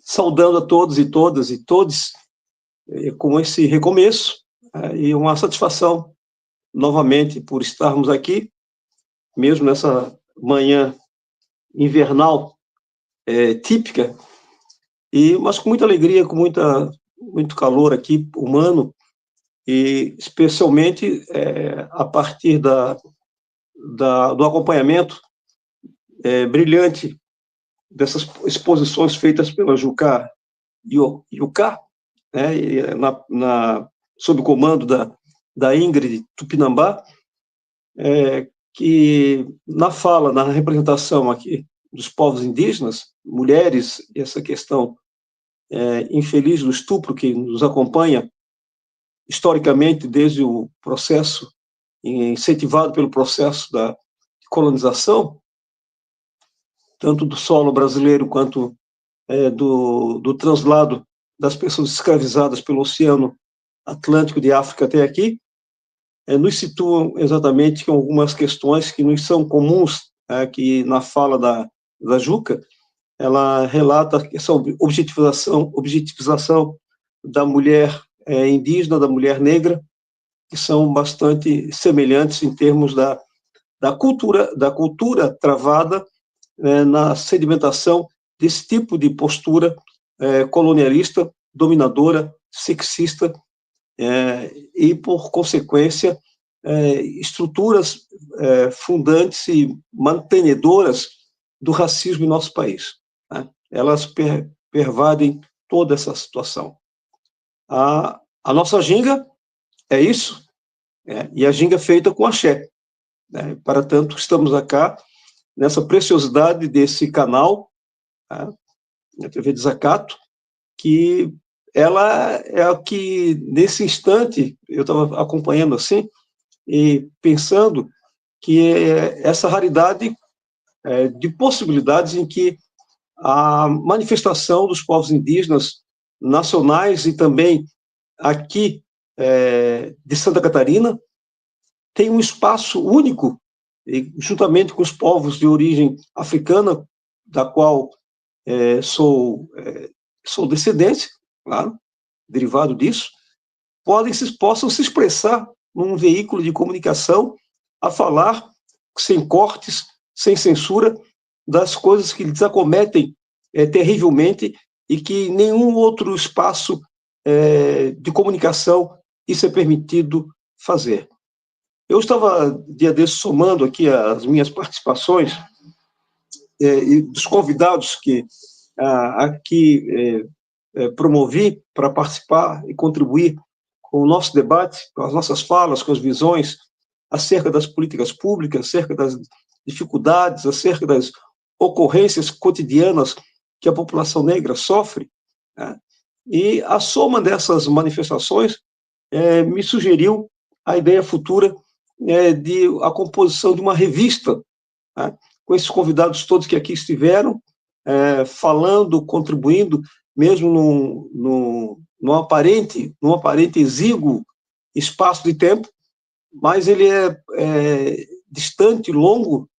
saudando a todos e todas e todos com esse recomeço, e uma satisfação novamente por estarmos aqui, mesmo nessa manhã invernal típica, mas com muita alegria, com muito calor aqui humano, e especialmente a partir do acompanhamento brilhante dessas exposições feitas pela Jucá Yucá, sob o comando da Ingrid Tupinambá, que na representação aqui dos povos indígenas, mulheres, e essa questão infeliz do estupro que nos acompanha historicamente desde o processo, incentivado pelo processo da colonização, tanto do solo brasileiro quanto do translado das pessoas escravizadas pelo Oceano Atlântico de África até aqui, nos situam exatamente com algumas questões que nos são comuns, que na fala da Juca, ela relata essa objetivização da mulher indígena, da mulher negra, que são bastante semelhantes em termos da cultura travada na sedimentação desse tipo de postura colonialista, dominadora, sexista, e, por consequência, estruturas fundantes e mantenedoras do racismo em nosso país. Elas pervadem toda essa situação. A nossa ginga é isso, e a ginga é feita com axé. Para tanto, estamos aqui nessa preciosidade desse canal, a TV Desacato, que ela é a que, nesse instante, eu estava acompanhando assim, e pensando que essa raridade de possibilidades em que a manifestação dos povos indígenas nacionais e também aqui de Santa Catarina tem um espaço único, e, juntamente com os povos de origem africana, da qual sou descendente, claro, derivado disso, possam se expressar num veículo de comunicação a falar sem cortes, sem censura, das coisas que lhes acometem terrivelmente e que nenhum outro espaço de comunicação isso é permitido fazer. Eu estava, dia desses, somando aqui as minhas participações e dos convidados que aqui promovi para participar e contribuir com o nosso debate, com as nossas falas, com as visões acerca das políticas públicas, acerca das dificuldades, acerca das ocorrências cotidianas que a população negra sofre, e a soma dessas manifestações me sugeriu a ideia futura de a composição de uma revista, com esses convidados todos que aqui estiveram, falando, contribuindo, mesmo num aparente exíguo espaço de tempo, mas ele é distante, longo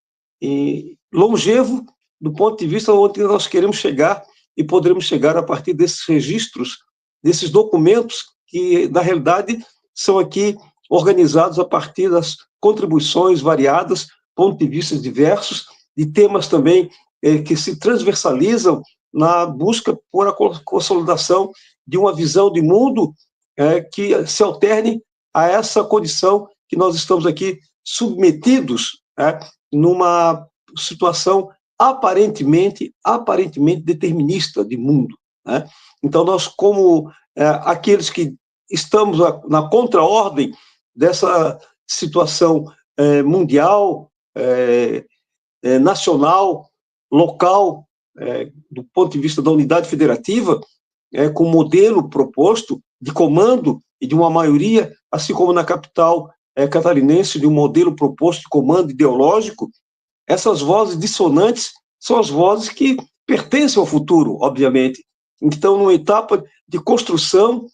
e longevo do ponto de vista onde nós queremos chegar e poderemos chegar a partir desses registros, desses documentos que, na realidade, são aqui organizados a partir das contribuições variadas, pontos de vista diversos, de temas também que se transversalizam na busca por a consolidação de uma visão de mundo que se alterne a essa condição que nós estamos aqui submetidos numa situação aparentemente determinista de mundo. Então, nós, como aqueles que estamos na contraordem dessa situação mundial, nacional, local, do ponto de vista da unidade federativa, com o modelo proposto de comando e de uma maioria, assim como na capital catarinense, de um modelo proposto de comando ideológico, essas vozes dissonantes são as vozes que pertencem ao futuro, obviamente. Então, numa etapa de construção,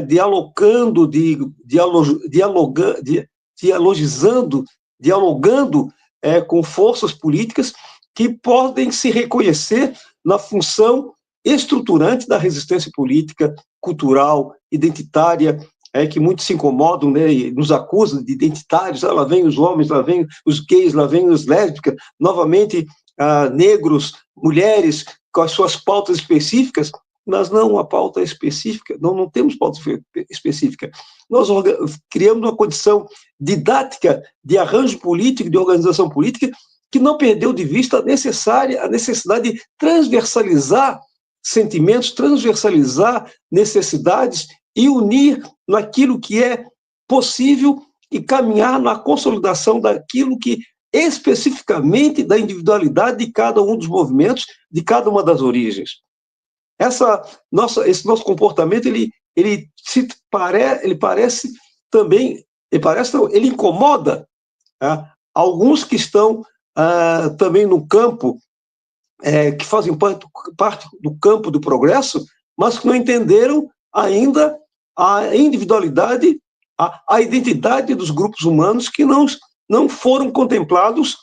dialogando com forças políticas que podem se reconhecer na função estruturante da resistência política, cultural, identitária, que muitos se incomodam, né, e nos acusam de identitários. Lá vem os homens, lá vem os gays, lá vem os lésbicas, novamente negros, mulheres, com as suas pautas específicas, mas não uma pauta específica, não temos pauta específica. Nós criamos uma condição didática de arranjo político, de organização política, que não perdeu de vista a necessidade de transversalizar sentimentos, transversalizar necessidades e unir naquilo que é possível e caminhar na consolidação daquilo que especificamente da individualidade de cada um dos movimentos, de cada uma das origens. Esse nosso comportamento, ele parece também, ele incomoda alguns que estão também no campo, que fazem parte do campo do progresso, mas que não entenderam ainda a individualidade, a identidade dos grupos humanos que não foram contemplados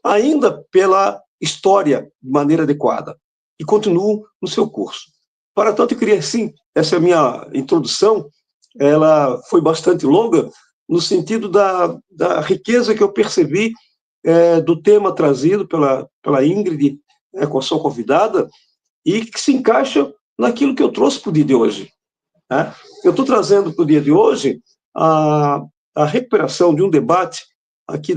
ainda pela história de maneira adequada e continuam no seu curso. Para tanto, eu queria, sim, essa é a minha introdução, ela foi bastante longa, no sentido da riqueza que eu percebi do tema trazido pela Ingrid, com a sua convidada, e que se encaixa naquilo que eu trouxe para o dia de hoje. Eu estou trazendo para o dia de hoje a recuperação de um debate aqui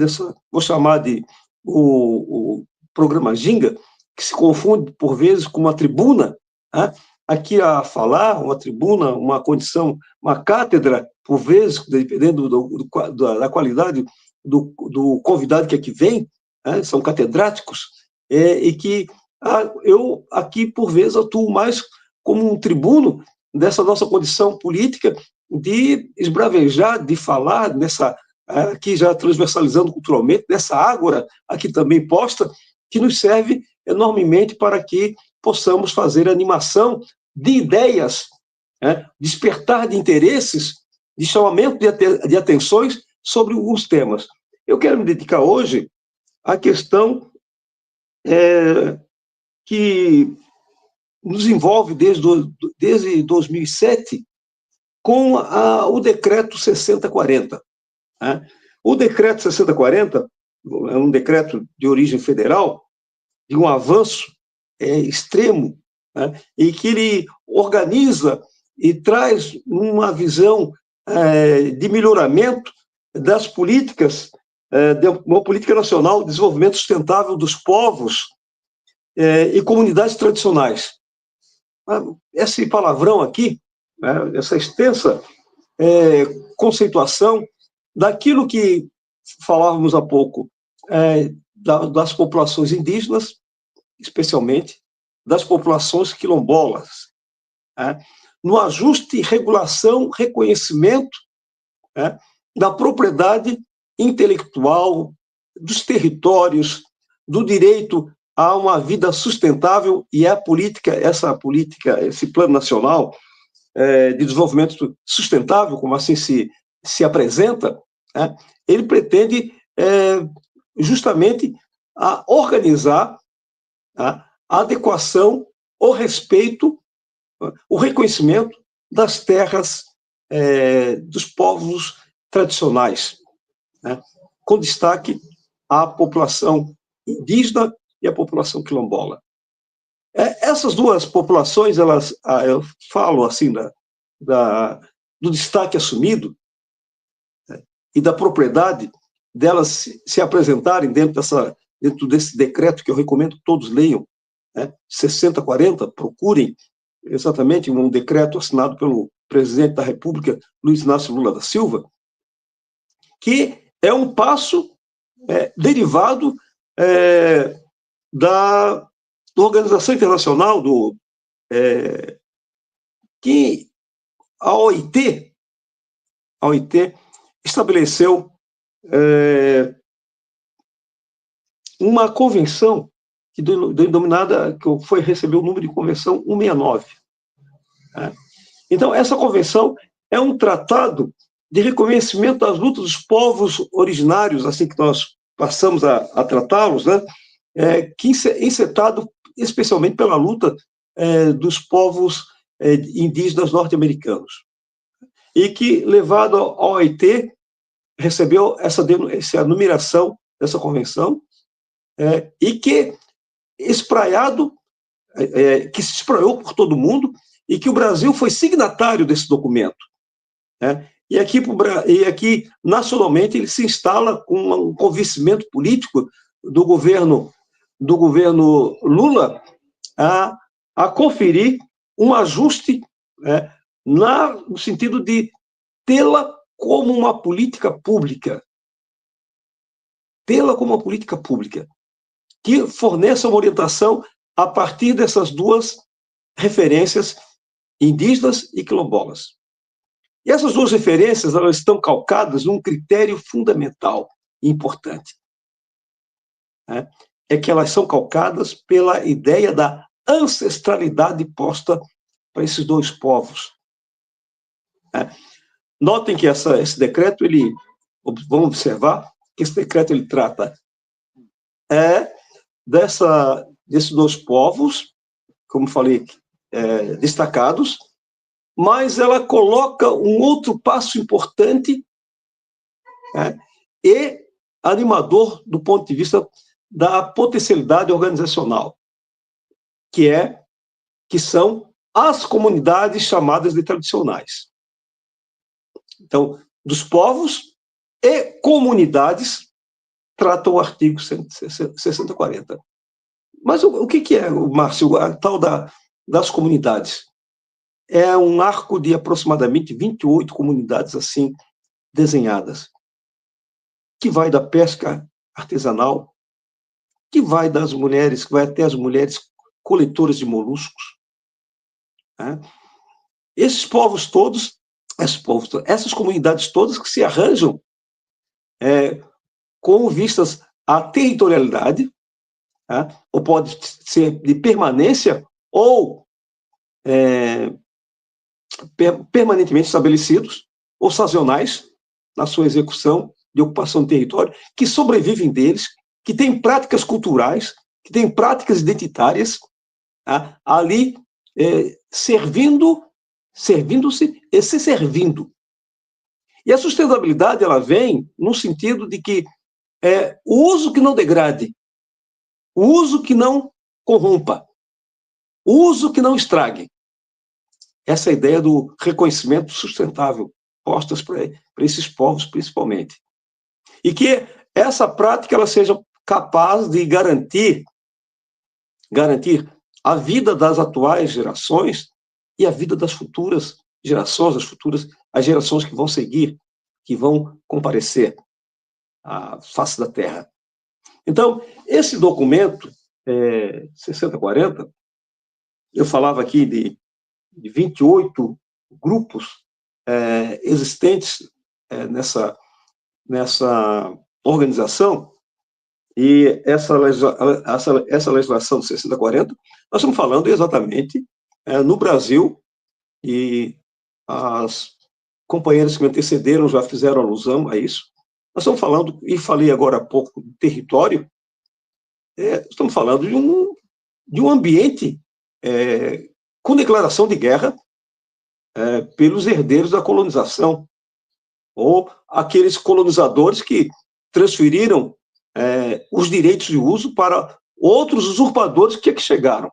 vou chamar de o programa Ginga, que se confunde, por vezes, com uma tribuna, aqui a falar, uma tribuna, uma condição, uma cátedra, por vezes, dependendo da qualidade do convidado que aqui vem, são catedráticos, e que eu aqui, por vezes, atuo mais como um tribuno dessa nossa condição política de esbravejar, de falar, aqui já transversalizando culturalmente, nessa ágora aqui também posta, que nos serve enormemente para que possamos fazer animação de ideias, despertar de interesses, de chamamento de atenções sobre alguns temas. Eu quero me dedicar hoje à questão que nos envolve desde 2007 com o decreto 6040. O decreto 6040 é um decreto de origem federal, de um avanço extremo, e que ele organiza e traz uma visão de melhoramento das políticas, de uma política nacional de desenvolvimento sustentável dos povos e comunidades tradicionais. Esse palavrão aqui, essa extensa conceituação daquilo que falávamos há pouco, das populações indígenas, especialmente, das populações quilombolas, no ajuste, regulação, reconhecimento da propriedade intelectual, dos territórios, do direito a uma vida sustentável, e essa política, esse plano nacional de desenvolvimento sustentável, como assim se apresenta, ele pretende justamente organizar a adequação, o respeito, o reconhecimento das terras dos povos tradicionais, com destaque à população indígena e à população quilombola. Essas duas populações, eu falo assim do destaque assumido e da propriedade delas se apresentarem dentro desse decreto que eu recomendo que todos leiam, 6040, procurem exatamente um decreto assinado pelo presidente da República, Luiz Inácio Lula da Silva, que é um passo derivado da Organização Internacional que a OIT estabeleceu uma convenção que recebeu o número de convenção 169. Então, essa convenção é um tratado de reconhecimento das lutas dos povos originários, assim que nós passamos a tratá-los, que encetado especialmente pela luta dos povos indígenas norte-americanos. E que, levado ao OIT, recebeu essa numeração dessa convenção, e que que se espraiou por todo mundo, e que o Brasil foi signatário desse documento. E aqui, nacionalmente, ele se instala com um convencimento político do governo Lula a conferir um ajuste, no sentido de tê-la como uma política pública. Tê-la como uma política pública, que forneça uma orientação a partir dessas duas referências, indígenas e quilombolas. E essas duas referências, elas estão calcadas num critério fundamental e importante. É que elas são calcadas pela ideia da ancestralidade posta para esses dois povos. Notem que esse decreto, vamos observar que esse decreto ele trata desses dois povos, como falei, destacados, mas ela coloca um outro passo importante e animador do ponto de vista da potencialidade organizacional, que são as comunidades chamadas de tradicionais. Então, dos povos e comunidades trata o artigo 6040. Mas o que é, Márcio, a tal das comunidades? É um arco de aproximadamente 28 comunidades assim desenhadas, que vai da pesca artesanal, que vai até as mulheres coletoras de moluscos. Esses povos todos, essas comunidades todas que se arranjam com vistas à territorialidade, ou pode ser de permanência ou permanentemente estabelecidos, ou sazonais, na sua execução de ocupação de território, que sobrevivem deles, que têm práticas culturais, que têm práticas identitárias, ali servindo-se e se servindo. E a sustentabilidade ela vem no sentido de que o uso que não degrade, o uso que não corrompa, o uso que não estrague. Essa é a ideia do reconhecimento sustentável, postas para esses povos, principalmente. E que essa prática ela seja capaz de garantir a vida das atuais gerações e a vida das futuras gerações, as gerações que vão seguir, que vão comparecer à face da Terra. Então, esse documento, 6040, eu falava aqui de 28 grupos existentes nessa organização, e essa legislação de 6040, nós estamos falando exatamente no Brasil, e as companheiras que me antecederam já fizeram alusão a isso. Nós estamos falando, e falei agora há pouco, de território, estamos falando de um ambiente com declaração de guerra pelos herdeiros da colonização, ou aqueles colonizadores que transferiram os direitos de uso para outros usurpadores que chegaram.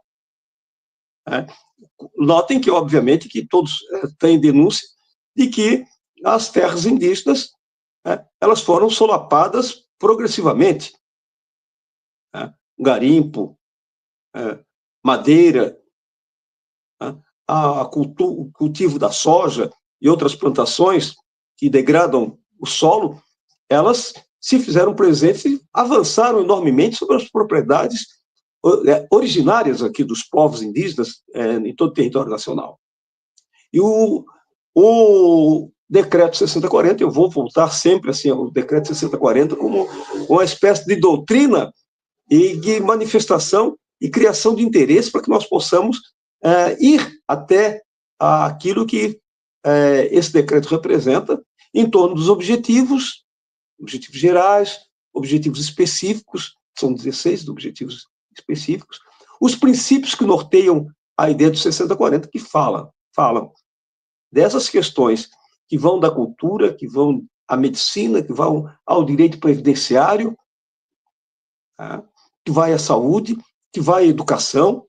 Notem que, obviamente, que todos têm denúncia de que as terras indígenas elas foram solapadas progressivamente. Garimpo, madeira, o cultivo da soja e outras plantações que degradam o solo, elas se fizeram presentes e avançaram enormemente sobre as propriedades originárias aqui dos povos indígenas em todo o território nacional. E o decreto 6040, eu vou voltar sempre assim ao decreto 6040 como uma espécie de doutrina e de manifestação e criação de interesse para que nós possamos ir até aquilo que esse decreto representa em torno dos objetivos gerais, objetivos específicos, são 16 objetivos específicos, os princípios que norteiam a ideia dos 60-40, que falam dessas questões que vão da cultura, que vão à medicina, que vão ao direito previdenciário, tá? Que vai à saúde, que vai à educação.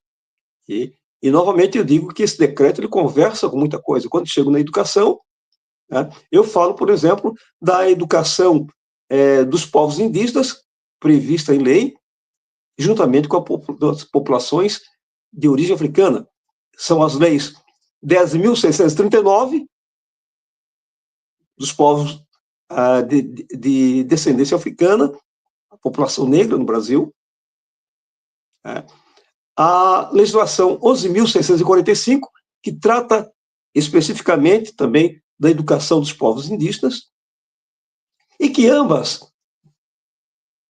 E novamente, eu digo que esse decreto ele conversa com muita coisa. Quando chego na educação, né, eu falo, por exemplo, da educação dos povos indígenas, prevista em lei, juntamente com as populações de origem africana. São as leis 10.639, dos povos de descendência africana, a população negra no Brasil, a legislação 11.645, que trata especificamente também da educação dos povos indígenas, e que ambas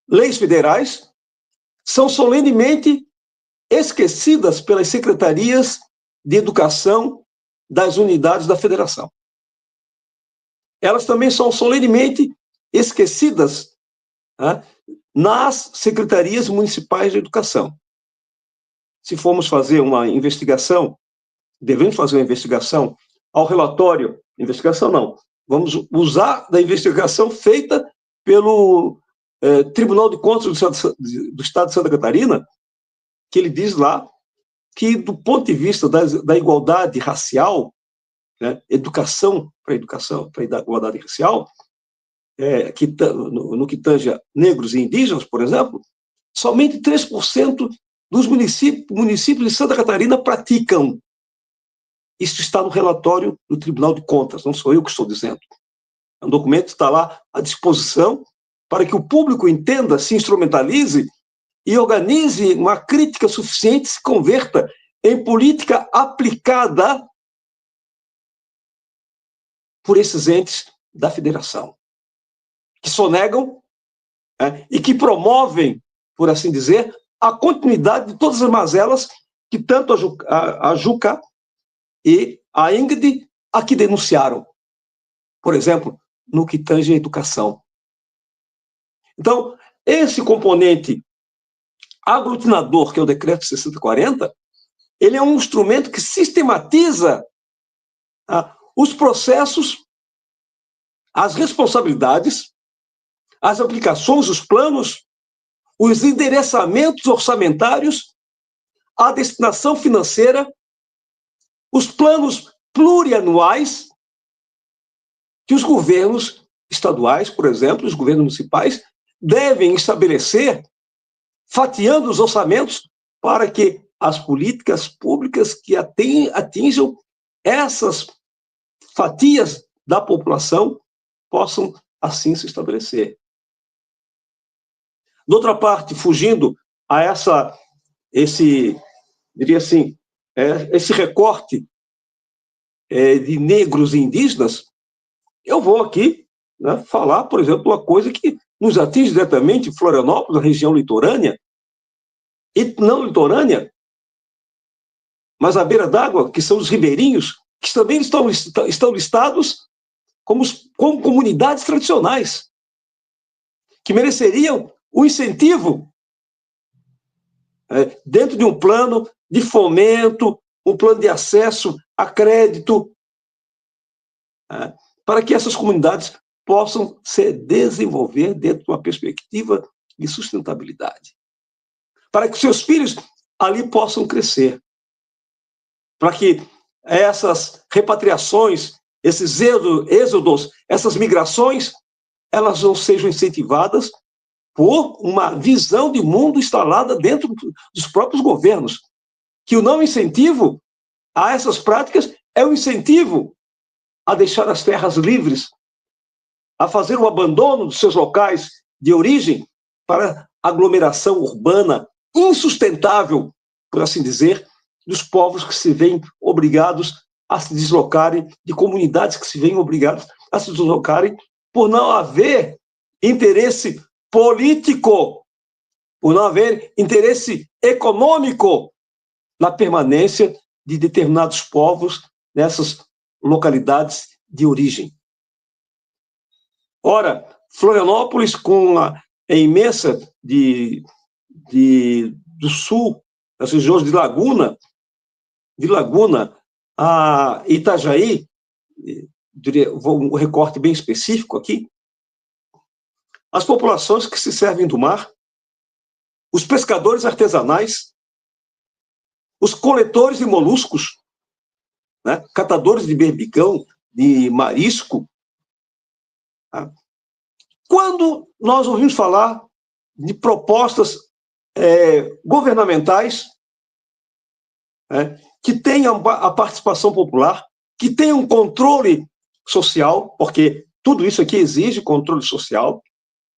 leis federais são solenemente esquecidas pelas secretarias de educação das unidades da federação. Elas também são solenemente esquecidas, né, nas secretarias municipais de educação. Se formos fazer uma investigação, devemos fazer uma investigação ao relatório, investigação não, vamos usar da investigação feita pelo Tribunal de Contas do Estado de Santa Catarina, que ele diz lá que, do ponto de vista da igualdade racial, né, educação para igualdade racial, no que tange a negros e indígenas, por exemplo, somente 3% dos municípios de Santa Catarina praticam. Isso está no relatório do Tribunal de Contas, não sou eu que estou dizendo. O documento está lá à disposição para que o público entenda, se instrumentalize e organize uma crítica suficiente, se converta em política aplicada por esses entes da federação, que sonegam e que promovem, por assim dizer, a continuidade de todas as mazelas que tanto a Juca e a Ingrid aqui denunciaram. Por exemplo, no que tange a educação. Então, esse componente aglutinador, que é o decreto 6040, ele é um instrumento que sistematiza os processos, as responsabilidades, as aplicações, os planos, os endereçamentos orçamentários, a destinação financeira, os planos plurianuais que os governos estaduais, por exemplo, os governos municipais, devem estabelecer, fatiando os orçamentos para que as políticas públicas que atinjam essas fatias da população possam assim se estabelecer. De outra parte, fugindo a esse recorte de negros e indígenas, eu vou aqui, né, falar, por exemplo, uma coisa que nos atinge diretamente, Florianópolis, a região litorânea, e não litorânea, mas à beira d'água, que são os ribeirinhos, que também estão listados como comunidades tradicionais, que mereceriam o incentivo dentro de um plano de fomento, um plano de acesso a crédito, para que essas comunidades possam se desenvolver dentro de uma perspectiva de sustentabilidade. Para que seus filhos ali possam crescer. Para que essas repatriações, esses êxodos, essas migrações, elas não sejam incentivadas por uma visão de mundo instalada dentro dos próprios governos. Que o não incentivo a essas práticas é um incentivo a deixar as terras livres, a fazer o abandono dos seus locais de origem para aglomeração urbana insustentável, por assim dizer, dos povos que se veem obrigados a se deslocarem, de comunidades que se veem obrigadas a se deslocarem por não haver interesse político, por não haver interesse econômico na permanência de determinados povos nessas localidades de origem. Ora, Florianópolis, com a imensa do sul, das regiões de Laguna, de Laguna a Itajaí, um recorte bem específico aqui, as populações que se servem do mar, os pescadores artesanais, os coletores de moluscos, né, catadores de berbigão, de marisco. Tá? Quando nós ouvimos falar de propostas governamentais, que tenham a participação popular, que tenham um controle social, porque tudo isso aqui exige controle social,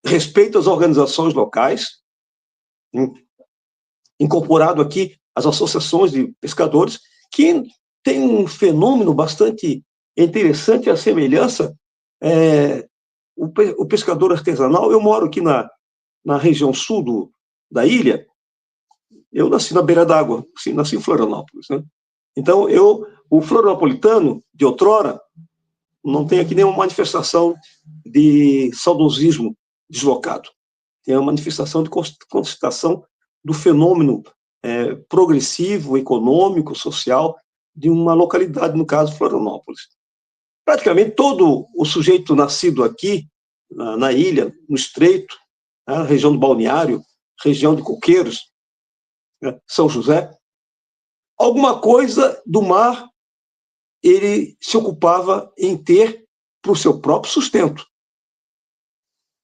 respeito às organizações locais, incorporado aqui as associações de pescadores, que tem um fenômeno bastante interessante, a semelhança, o pescador artesanal. Eu moro aqui na região sul da ilha, eu nasci na beira d'água, nasci em Florianópolis, né? Então, o florianopolitano, de outrora, não tem aqui nenhuma manifestação de saudosismo deslocado. Tem uma manifestação de constatação do fenômeno progressivo, econômico, social, de uma localidade, no caso, Florianópolis. Praticamente todo o sujeito nascido aqui, na ilha, no Estreito, na região do Balneário, região de Coqueiros, São José, alguma coisa do mar ele se ocupava em ter para o seu próprio sustento.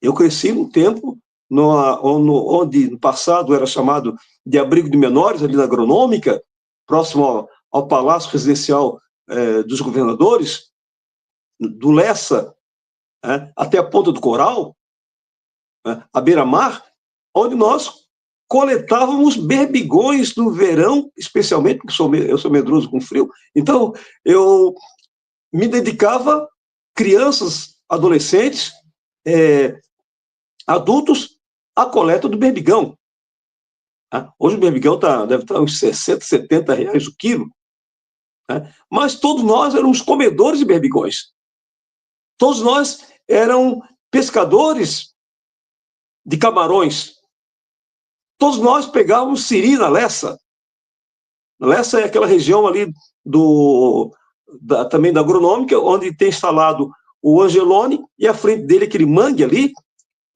Eu cresci num tempo onde no passado era chamado de abrigo de menores, ali na Agronômica, próximo ao Palácio Residencial dos Governadores, do Lessa, até a Ponta do Coral, à beira-mar, onde nós coletávamos berbigões no verão, especialmente, porque eu sou medroso com frio, então eu me dedicava, crianças, adolescentes, adultos, à coleta do berbigão. Hoje o berbigão deve estar uns 60, 70 reais o quilo, mas todos nós éramos comedores de berbigões. Todos nós éramos pescadores de camarões. Todos nós pegávamos siri na Lessa. A Lessa é aquela região ali também da Agronômica, onde tem instalado o Angelone, e à frente dele aquele mangue ali.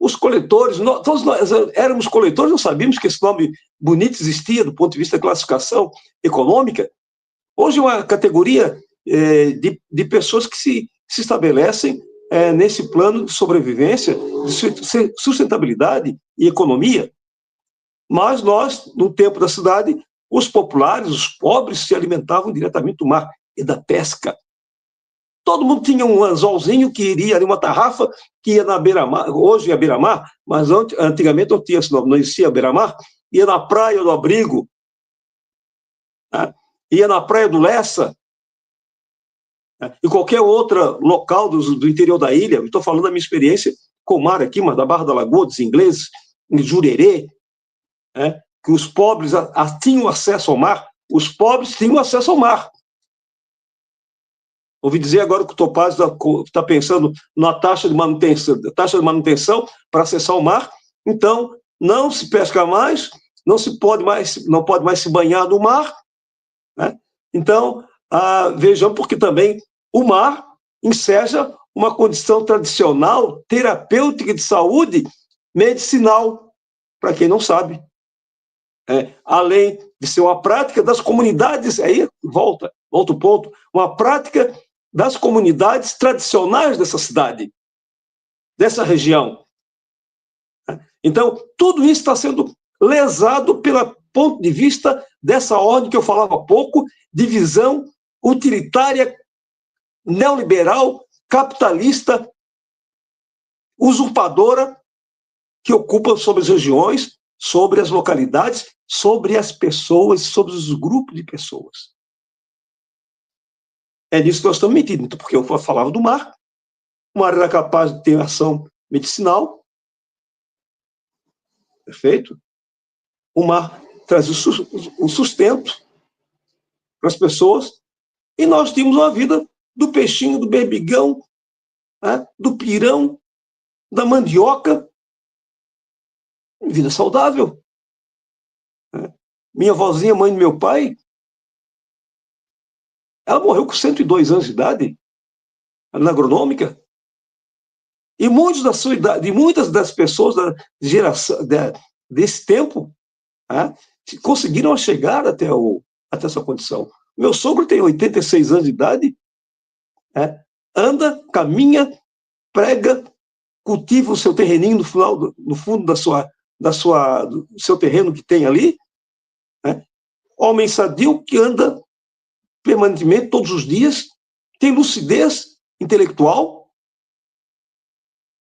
Os coletores, todos nós éramos coletores, não sabíamos que esse nome bonito existia do ponto de vista da classificação econômica. Hoje é uma categoria de pessoas que se estabelecem nesse plano de sobrevivência, de sustentabilidade e economia. Mas nós, no tempo da cidade, os populares, os pobres, se alimentavam diretamente do mar e da pesca. Todo mundo tinha um anzolzinho que iria ali, uma tarrafa que ia na beira-mar. Hoje é beira-mar, mas antigamente não tinha esse nome, não existia beira-mar. Ia na praia do Abrigo, ia na praia do Lessa, e qualquer outro local do interior da ilha. Estou falando da minha experiência com o mar aqui, mas da Barra da Lagoa, dos ingleses, em Jurerê, que os pobres tinham acesso ao mar. Os pobres tinham acesso ao mar. Ouvi dizer agora que o Topázio está pensando na taxa de manutenção para acessar o mar. Então, não se pesca mais, não pode mais se banhar no mar. Então, vejamos, porque também o mar enseja uma condição tradicional, terapêutica, de saúde, medicinal, para quem não sabe. Além de ser uma prática das comunidades, aí volta o ponto, uma prática das comunidades tradicionais dessa cidade, dessa região. Então, tudo isso está sendo lesado pelo ponto de vista dessa ordem que eu falava há pouco, de visão utilitária, neoliberal, capitalista, usurpadora, que ocupa sobre as regiões, sobre as localidades, sobre as pessoas, sobre os grupos de pessoas. É nisso que nós estamos metidos, porque eu falava do mar, o mar era capaz de ter ação medicinal, perfeito? O mar trazia o sustento para as pessoas, e nós tínhamos uma vida do peixinho, do berbigão, do pirão, da mandioca, vida saudável. Minha avózinha, mãe do meu pai, Ela morreu com 102 anos de idade, na agronômica. E muitos da sua idade, muitas das pessoas da geração desse tempo, né, conseguiram chegar até essa condição. Meu sogro tem 86 anos de idade, né, anda, caminha, prega, cultiva o seu terreninho no fundo do seu terreno que tem ali, né, homem sadio que anda permanentemente, todos os dias, tem lucidez intelectual.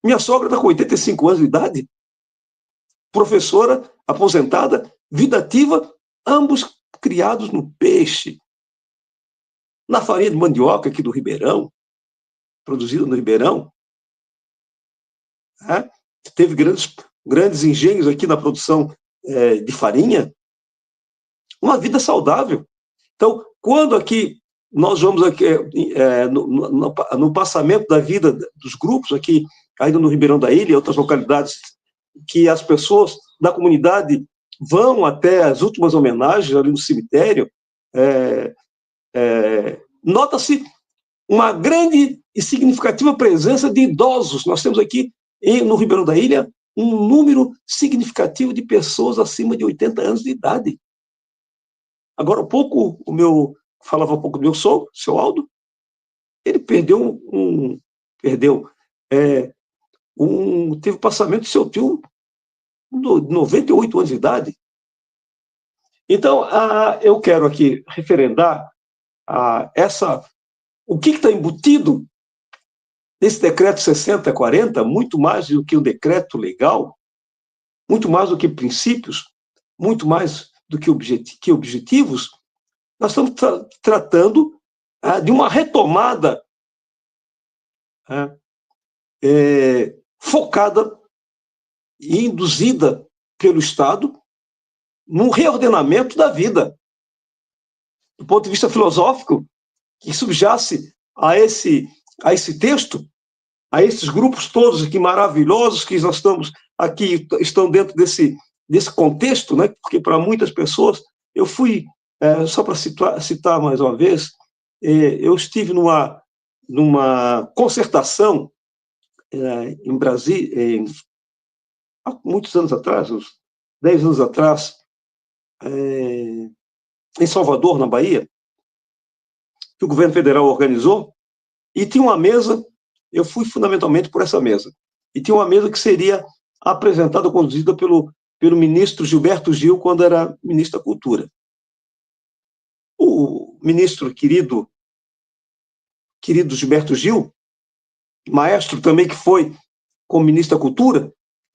Minha sogra está com 85 anos de idade, professora, aposentada, vida ativa, ambos criados no peixe, na farinha de mandioca aqui do Ribeirão, produzida no Ribeirão. Né? Teve grandes engenhos aqui na produção de farinha. Uma vida saudável. Então, quando aqui nós vamos aqui, no passamento da vida dos grupos aqui, ainda no Ribeirão da Ilha e outras localidades, que as pessoas da comunidade vão até as últimas homenagens ali no cemitério, nota-se uma grande e significativa presença de idosos. Nós temos aqui, no Ribeirão da Ilha, um número significativo de pessoas acima de 80 anos de idade. Agora, falava um pouco do meu sogro, seu Aldo, ele teve passamento do seu tio de 98 anos de idade. Então, eu quero aqui referendar o que está embutido nesse decreto 6040, muito mais do que um decreto legal, muito mais do que princípios, muito mais do que objetivos. Nós estamos tratando de uma retomada focada e induzida pelo Estado num reordenamento da vida. Do ponto de vista filosófico, que subjace a esse texto, a esses grupos todos aqui maravilhosos que nós estamos aqui, estão dentro desse contexto, né? Porque para muitas pessoas, eu fui, só para citar mais uma vez, eu estive numa concertação em Brasília, há muitos anos atrás, uns 10 anos atrás, em Salvador, na Bahia, que o governo federal organizou, e tinha uma mesa, eu fui fundamentalmente por essa mesa, e tinha uma mesa que seria apresentada, conduzida pelo ministro Gilberto Gil, quando era ministro da Cultura. O ministro querido Gilberto Gil, maestro também que foi como ministro da Cultura,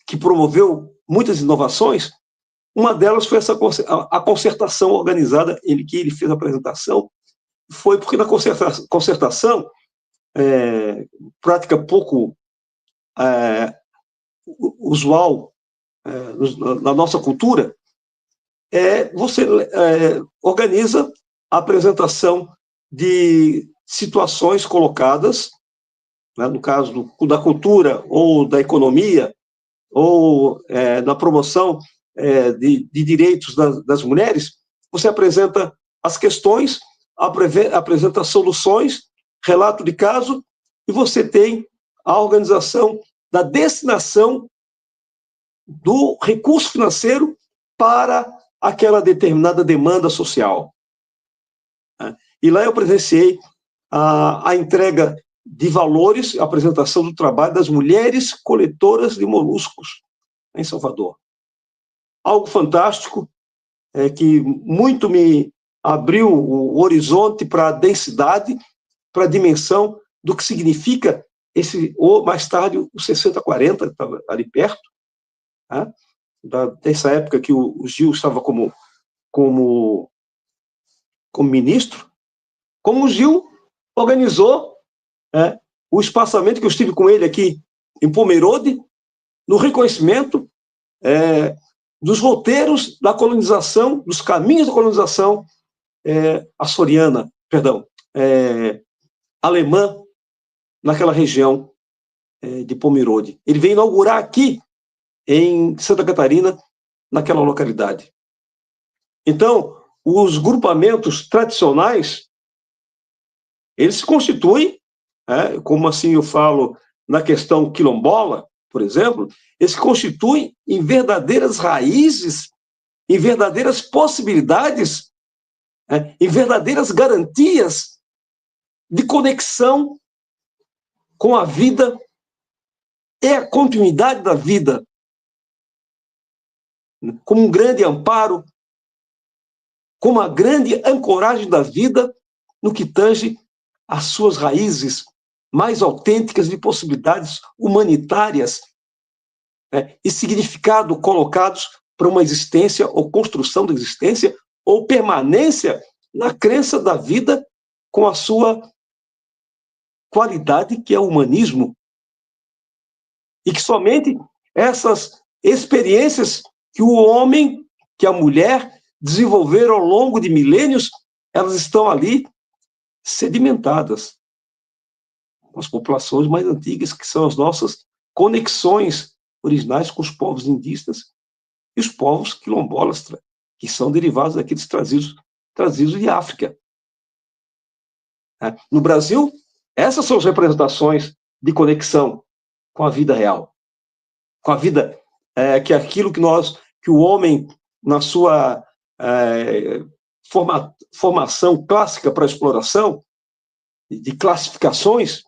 que promoveu muitas inovações, uma delas foi a concertação organizada, que ele fez a apresentação, foi porque na concertação, prática pouco usual na nossa cultura, você organiza a apresentação de situações colocadas, né, no caso da cultura ou da economia, ou da promoção de direitos das mulheres. Você apresenta as questões, apresenta soluções, relato de caso, e você tem a organização da destinação do recurso financeiro para aquela determinada demanda social. E lá eu presenciei a entrega de valores, a apresentação do trabalho das mulheres coletoras de moluscos em Salvador. Algo fantástico, que muito me abriu o horizonte para a densidade, para a dimensão do que significa ou mais tarde o 6040, estava ali perto, né? Dessa época que o Gil estava como ministro, como o Gil organizou o espaçamento que eu estive com ele aqui em Pomerode, no reconhecimento dos roteiros da colonização, dos caminhos da colonização açoriana, alemã, naquela região de Pomerode. Ele veio inaugurar aqui, em Santa Catarina, naquela localidade. Então, os grupamentos tradicionais Eles se constituem, como assim eu falo na questão quilombola, por exemplo, eles se constituem em verdadeiras raízes, em verdadeiras possibilidades, em verdadeiras garantias de conexão com a vida e a continuidade da vida, como um grande amparo, como uma grande ancoragem da vida no que tange às suas raízes mais autênticas de possibilidades humanitárias, e significado colocados para uma existência ou construção da existência ou permanência na crença da vida com a sua qualidade, que é o humanismo. E que somente essas experiências que o homem, que a mulher desenvolveram ao longo de milênios, elas estão ali sedimentadas com as populações mais antigas, que são as nossas conexões originais com os povos indígenas e os povos quilombolas, que são derivados daqueles trazidos de África. No Brasil, essas são as representações de conexão com a vida real, com a vida que é aquilo que o homem, na sua formação clássica para a exploração, de classificações,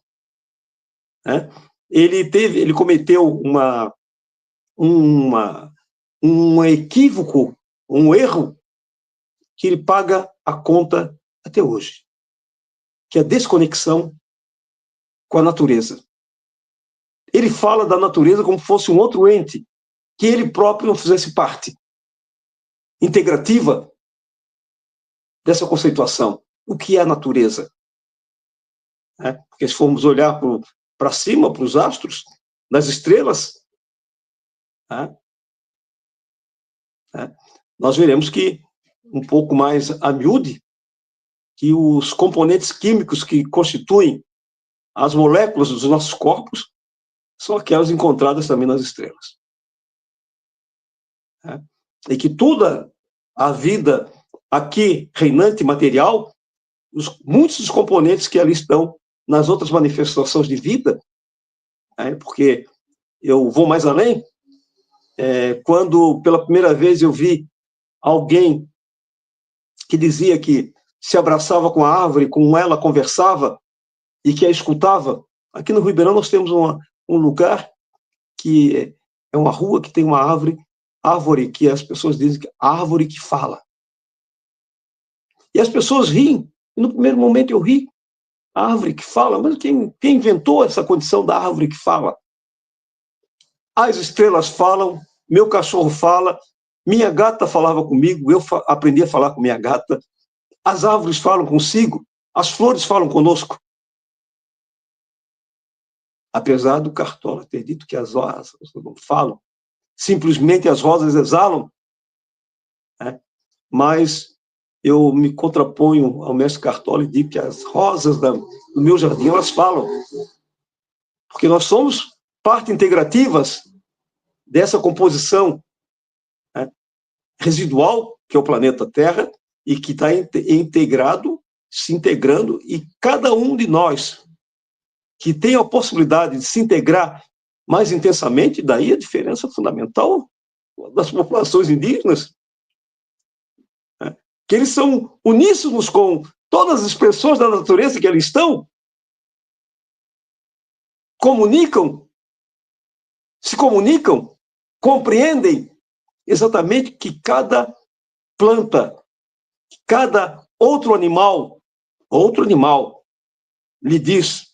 ele cometeu um equívoco, um erro, que ele paga a conta até hoje, que é a desconexão com a natureza. Ele fala da natureza como se fosse um outro ente, que ele próprio não fizesse parte integrativa dessa conceituação. O que é a natureza? Porque se formos olhar para cima, para os astros, nas estrelas, nós veremos que, um pouco mais a miúde, que os componentes químicos que constituem as moléculas dos nossos corpos são aquelas encontradas também nas estrelas. E que toda a vida aqui reinante material, muitos dos componentes que ali estão nas outras manifestações de vida, porque eu vou mais além, quando pela primeira vez eu vi alguém que dizia que se abraçava com a árvore, com ela conversava e que a escutava. Aqui no Ribeirão nós temos um lugar que é uma rua que tem uma árvore que as pessoas dizem que é a árvore que fala. E as pessoas riem. E no primeiro momento eu ri. A árvore que fala, mas quem inventou essa condição da árvore que fala? As estrelas falam, meu cachorro fala, minha gata falava comigo, eu aprendi a falar com minha gata, as árvores falam consigo, as flores falam conosco. Apesar do Cartola ter dito que as rosas não falam, simplesmente as rosas exalam, mas eu me contraponho ao mestre Cartola e digo que as rosas do meu jardim, elas falam, porque nós somos parte integrativas dessa composição residual, que é o planeta Terra, e que está integrado, se integrando, e cada um de nós que tem a possibilidade de se integrar mais intensamente, daí a diferença fundamental das populações indígenas, que eles são uníssonos com todas as expressões da natureza que eles estão, se comunicam, compreendem exatamente que cada planta, cada outro animal lhe diz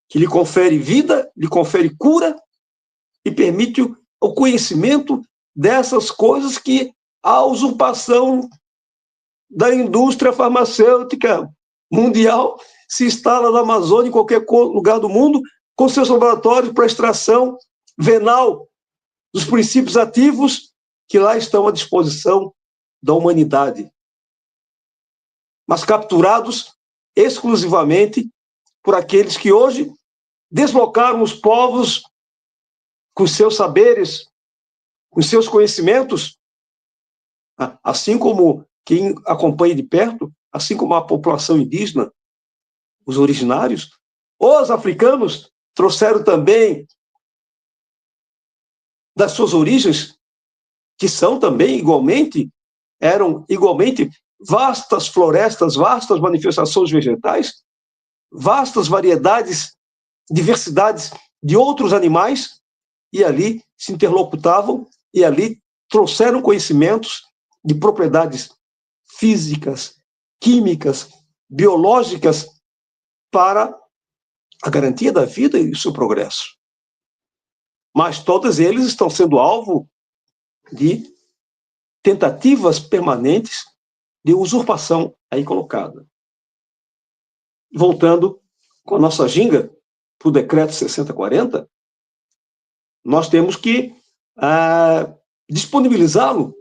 que lhe confere vida, lhe confere cura e permite o conhecimento dessas coisas que a usurpação da indústria farmacêutica mundial se instala na Amazônia, em qualquer lugar do mundo, com seus laboratórios para extração venal dos princípios ativos que lá estão à disposição da humanidade, mas capturados exclusivamente por aqueles que hoje deslocaram os povos com seus saberes, com seus conhecimentos, assim como quem acompanha de perto, assim como a população indígena, os originários. Os africanos trouxeram também das suas origens, que são também eram igualmente vastas florestas, vastas manifestações vegetais, vastas variedades, diversidades de outros animais, e ali se interlocutavam, e ali trouxeram conhecimentos de propriedades físicas, químicas, biológicas, para a garantia da vida e o seu progresso. Mas todos eles estão sendo alvo de tentativas permanentes de usurpação aí colocada. Voltando com a nossa ginga para o decreto 6040, nós temos que disponibilizá-lo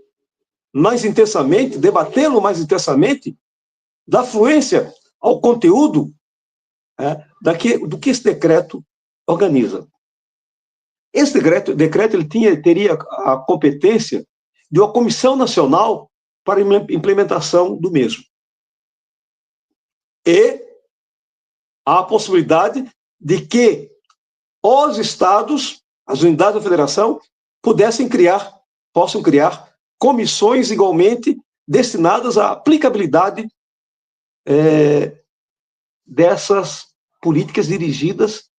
mais intensamente, debatê-lo mais intensamente, dar fluência ao conteúdo do que esse decreto organiza. Esse decreto ele teria a competência de uma comissão nacional para a implementação do mesmo. E a possibilidade de que os estados, as unidades da federação, possam criar comissões igualmente destinadas à aplicabilidade dessas políticas dirigidas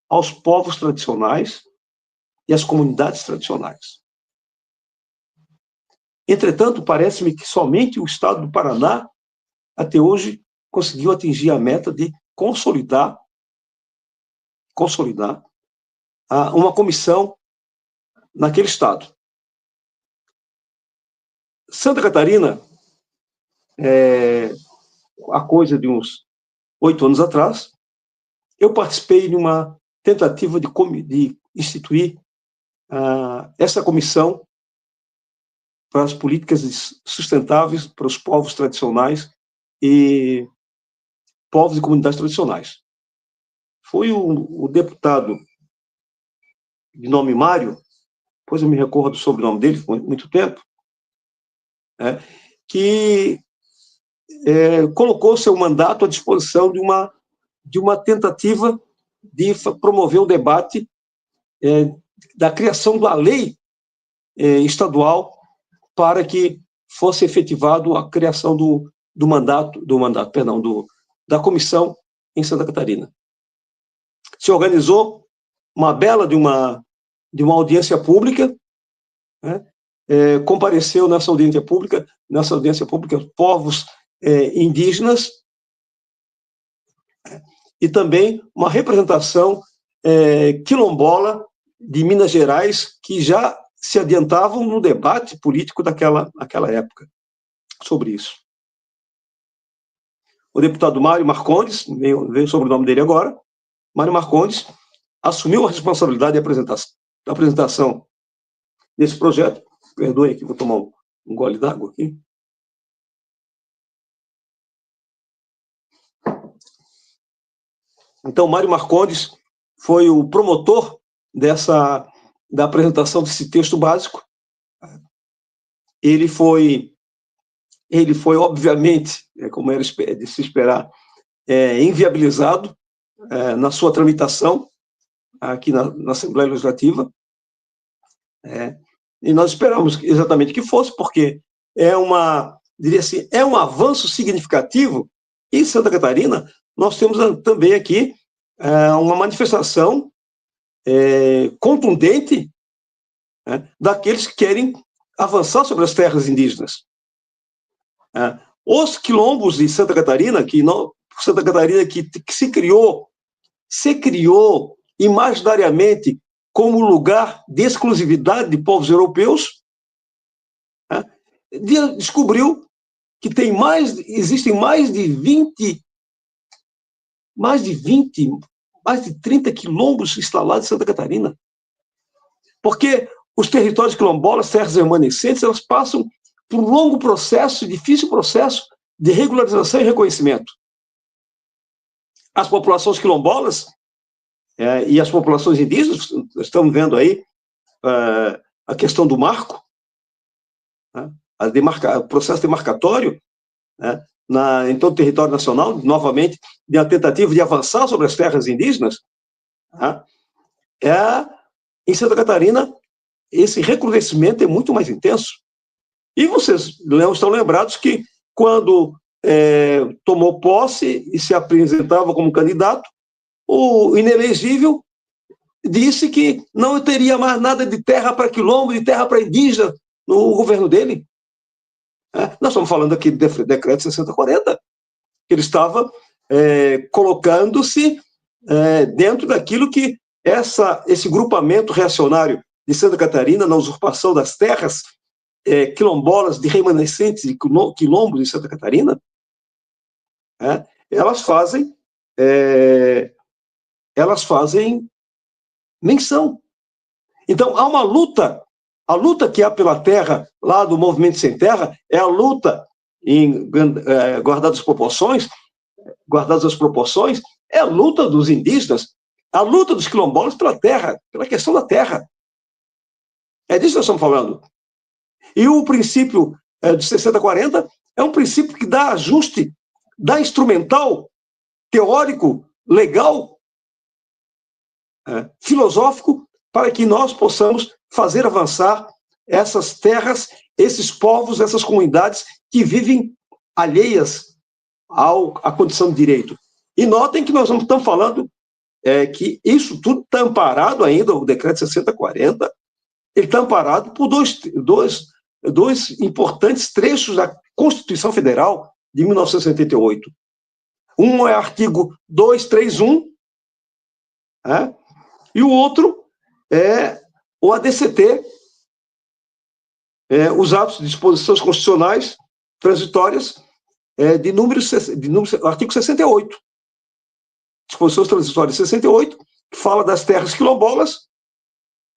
aos povos tradicionais e às comunidades tradicionais. Entretanto, parece-me que somente o estado do Paraná, até hoje, conseguiu atingir a meta de consolidar uma comissão naquele estado. Santa Catarina, há coisa de uns 8 anos atrás, eu participei de uma tentativa de instituir essa comissão para as políticas sustentáveis para os povos tradicionais e povos e comunidades tradicionais. Foi o deputado de nome Mário, depois eu me recordo do sobrenome dele, foi muito tempo, que colocou seu mandato à disposição de uma tentativa de promover o debate da criação da lei estadual para que fosse efetivado a criação da comissão em Santa Catarina. Se organizou uma bela de uma audiência pública, compareceu nessa audiência pública povos indígenas e também uma representação quilombola de Minas Gerais, que já se adiantavam no debate político daquela época sobre isso. O deputado Mário Marcondes, veio sobre o nome dele agora, Mário Marcondes assumiu a responsabilidade da apresentação desse projeto. Perdoe aqui, vou tomar um gole d'água aqui. Então, Mário Marcondes foi o promotor da apresentação desse texto básico. Ele foi obviamente, como era de se esperar, inviabilizado na sua tramitação aqui na Assembleia Legislativa. E nós esperamos exatamente que fosse, porque diria assim, é um avanço significativo. Em Santa Catarina, nós temos também aqui uma manifestação contundente daqueles que querem avançar sobre as terras indígenas. Os quilombos de Santa Catarina, que se criou imaginariamente como lugar de exclusividade de povos europeus, descobriu que existem mais de 30 quilombos instalados em Santa Catarina. Porque os territórios quilombolas, terras remanescentes, elas passam por um longo processo, difícil processo de regularização e reconhecimento. As populações quilombolas e as populações indígenas, estamos vendo aí a questão do marco, o processo demarcatório, em todo o território nacional, novamente, de uma tentativa de avançar sobre as terras indígenas, tá? Em Santa Catarina, esse recrudescimento é muito mais intenso. E vocês estão lembrados que, quando tomou posse e se apresentava como candidato, o inelegível disse que não teria mais nada de terra para quilombo, de terra para indígena no governo dele. Nós estamos falando aqui do decreto 6040, que ele estava colocando-se dentro daquilo que esse grupamento reacionário de Santa Catarina, na usurpação das terras quilombolas de remanescentes de quilombos de Santa Catarina, elas fazem menção. Então, há uma luta. A luta que há pela terra, lá do Movimento Sem Terra, é a luta, guardadas as proporções, é a luta dos indígenas, a luta dos quilombolas pela terra, pela questão da terra. É disso que nós estamos falando. E o princípio de 6040 é um princípio que dá ajuste, dá instrumental, teórico, legal, filosófico, para que nós possamos fazer avançar essas terras, esses povos, essas comunidades que vivem alheias à condição de direito. E notem que nós não estamos falando que isso tudo está amparado ainda, o decreto 6040, ele está amparado por dois importantes trechos da Constituição Federal de 1988. Um é o artigo 231, e o outro é o ADCT, os atos de disposições constitucionais transitórias de número artigo 68. Disposições transitórias 68, que fala das terras quilombolas,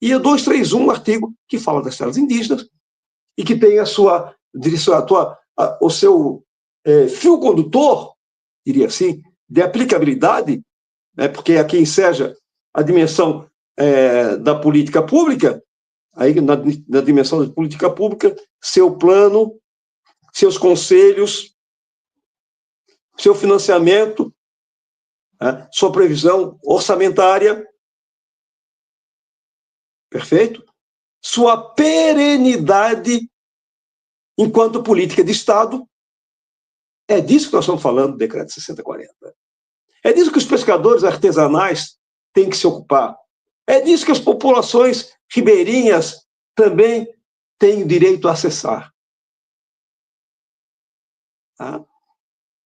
e o 231, artigo que fala das terras indígenas, e que tem o seu fio condutor, diria assim, de aplicabilidade, porque aqui enseja a dimensão da política pública, aí na dimensão da política pública, seu plano, seus conselhos, seu financiamento, sua previsão orçamentária, perfeito? Sua perenidade enquanto política de Estado. É disso que nós estamos falando do decreto 6040. É disso que os pescadores artesanais têm que se ocupar. É disso que as populações ribeirinhas também têm o direito a acessar.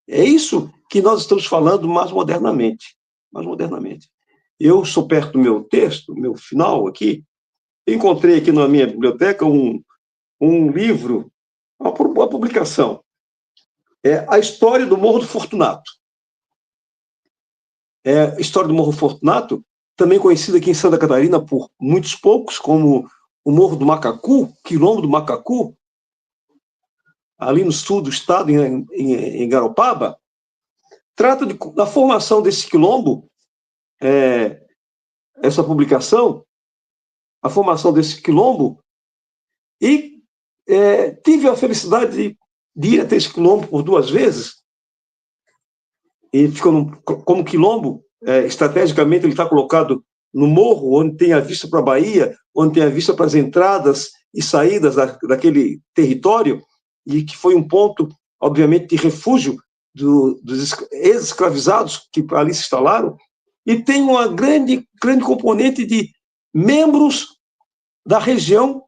É isso que nós estamos falando mais modernamente. Eu sou perto do meu texto, meu final aqui, encontrei aqui na minha biblioteca um livro, uma publicação, A História do Morro do Fortunato. A História do Morro Fortunato, também conhecida aqui em Santa Catarina por muitos poucos, como o Morro do Macacu, Quilombo do Macacu, ali no sul do estado, em Garopaba, trata da formação desse quilombo, essa publicação, a formação desse quilombo, e tive a felicidade de ir até esse quilombo por 2 vezes, e ficou como quilombo, estrategicamente ele está colocado no morro, onde tem a vista para a Bahia, onde tem a vista para as entradas e saídas daquele território, e que foi um ponto, obviamente, de refúgio dos ex-escravizados que ali se instalaram, e tem uma grande componente de membros da região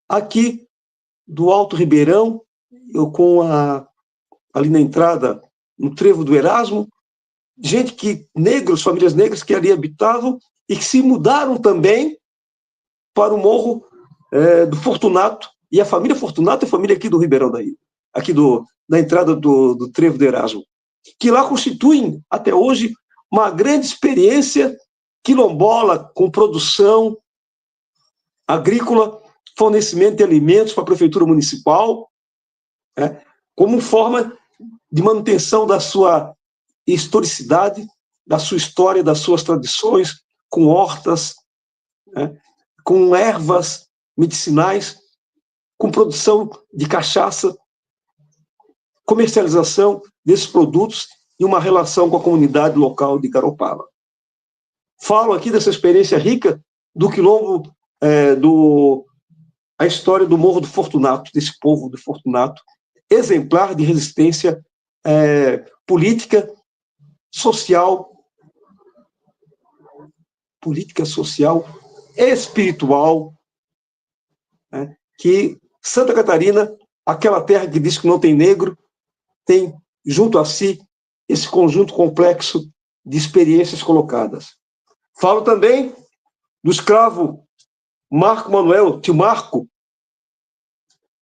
aqui do Alto Ribeirão, ali na entrada, no Trevo do Erasmo, famílias negras que ali habitavam e que se mudaram também para o Morro do Fortunato. E a família Fortunato é a família aqui do Ribeirão daí, aqui da entrada do Trevo do Erasmo, que lá constituem, até hoje, uma grande experiência quilombola com produção agrícola, fornecimento de alimentos para a prefeitura municipal, como forma de manutenção da sua historicidade, da sua história, das suas tradições, com hortas, com ervas medicinais, com produção de cachaça, comercialização desses produtos e uma relação com a comunidade local de Garopaba. Falo aqui dessa experiência rica do quilombo, a história do Morro do Fortunato, desse povo do Fortunato, exemplar de resistência política, social, espiritual, né, que Santa Catarina, aquela terra que diz que não tem negro, tem junto a si esse conjunto complexo de experiências colocadas. Falo também do escravo Marco Manuel, tio Marco,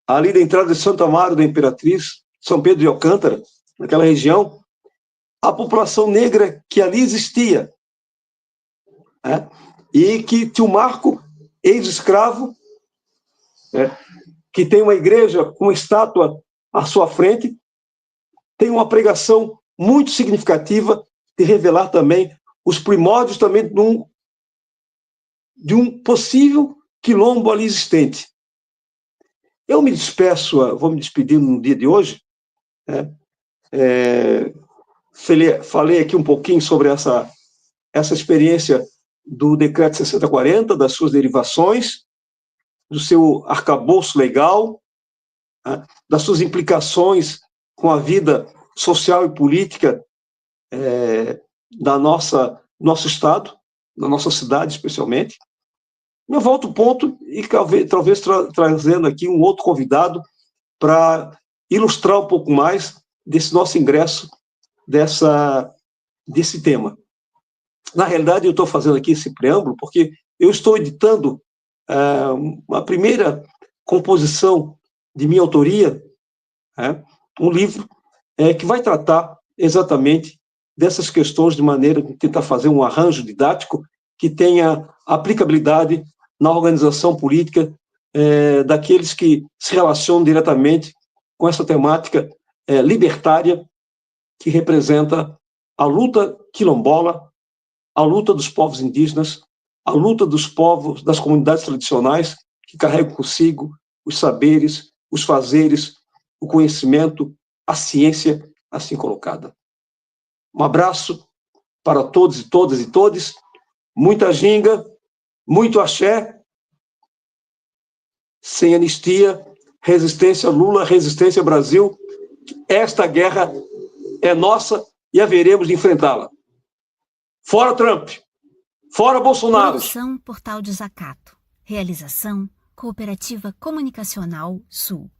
ali da entrada de Santo Amaro da Imperatriz, São Pedro de Alcântara, naquela região, a população negra que ali existia, né? E que tio Marco, ex-escravo, né, que tem uma igreja com uma estátua à sua frente, tem uma pregação muito significativa de revelar também os primórdios também de um possível quilombo ali existente. Eu me despeço, vou me despedir no dia de hoje, né? Falei aqui um pouquinho sobre essa experiência do Decreto 6040, das suas derivações, do seu arcabouço legal, né, das suas implicações com a vida social e política da nosso Estado, da nossa cidade, especialmente. Eu volto ao ponto e talvez trazendo aqui um outro convidado para ilustrar um pouco mais desse nosso ingresso desse tema. Na realidade, eu estou fazendo aqui esse preâmbulo porque eu estou editando uma primeira composição de minha autoria, um livro que vai tratar exatamente dessas questões de maneira de tentar fazer um arranjo didático que tenha aplicabilidade na organização política daqueles que se relacionam diretamente com essa temática libertária que representa a luta quilombola, a luta dos povos indígenas, a luta dos povos, das comunidades tradicionais que carregam consigo os saberes, os fazeres, o conhecimento, a ciência assim colocada. Um abraço para todos e todas e todes, muita ginga, muito axé, sem anistia, resistência Lula, resistência Brasil. Esta guerra é nossa e haveremos de enfrentá-la. Fora Trump! Fora Bolsonaro! Produção Portal Desacato. Realização Cooperativa Comunicacional Sul.